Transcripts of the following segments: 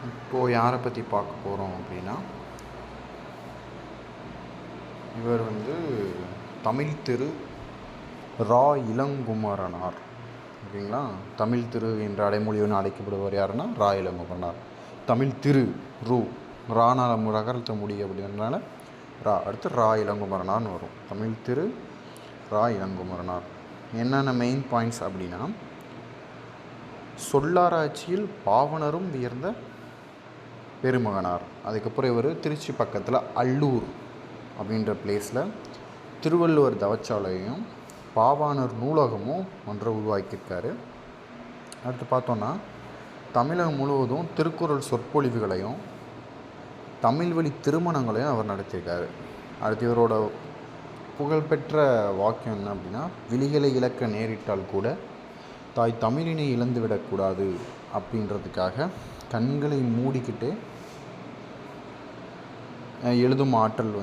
இப்போது யாரை பற்றி பார்க்க போகிறோம் அப்படின்னா, இவர் தமிழ் திரு ரா. இளங்குமரனார். ஓகேங்களா. தமிழ் திரு என்ற அடைமொழியுடன் அழைக்கப்படுவர் யாருன்னா ரா. இளங்குமரனார். தமிழ் திரு ரூ ரானால் ரகரத்தை முடியும் அப்படின்றனால ரா. அடுத்து ரா. இளங்குமரனார்னு வரும். தமிழ் திரு ரா. இளங்குமரனார். என்னென்ன மெயின் பாயிண்ட்ஸ் அப்படின்னா, சொல்லாராய்ச்சியில் பாவனரும் உயர்ந்த பெருமகனார். அதுக்கப்புறம் இவர் திருச்சி பக்கத்தில் அல்லூர் அப்படின்ற பிளேஸில் திருவள்ளுவர் தவச்சாலையும் பாவாணர் நூலகமும் ஒன்றை உருவாக்கியிருக்காரு. அடுத்து பார்த்தோன்னா, தமிழகம் முழுவதும் திருக்குறள் சொற்பொழிவுகளையும் தமிழ் வழி திருமணங்களையும் அவர் நடத்தியிருக்காரு. அடுத்து இவரோட புகழ்பெற்ற வாக்கியம் என்ன அப்படின்னா, விழிகளை இழக்க நேரிட்டால் கூட தாய் தமிழினை இழந்துவிடக்கூடாது அப்படின்றதுக்காக கண்களை மூடிக்கிட்டு எழுதும் ஆற்றல்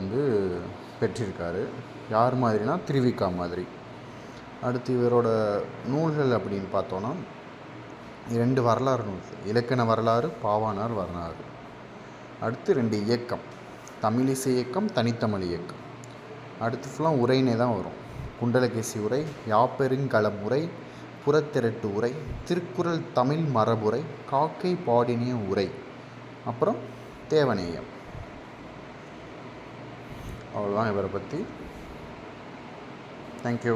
பெற்றிருக்காரு. யார் மாதிரினா திருவிக்கா மாதிரி. அடுத்து இவரோட நூல்கள் அப்படின்னு பார்த்தோன்னா 2 வரலாறு நூல்கள், இலக்கண வரலாறு, பாவாணர் வரலாறு. அடுத்து 2 இயக்கம், தமிழிசை இயக்கம், தனித்தமிழ் இயக்கம். அடுத்து ஃபுல்லாக உரைனே தான் வரும். குண்டலகேசி உரை, யாப்பெருங்களம் உரை, புறத்திரட்டு உரை, திருக்குறள் தமிழ் மரபுரை, காக்கை பாடினிய உரை, அப்புறம் தேவநேயம். அவ்வளோதான் இவரை பற்றி. தேங்க்யூ.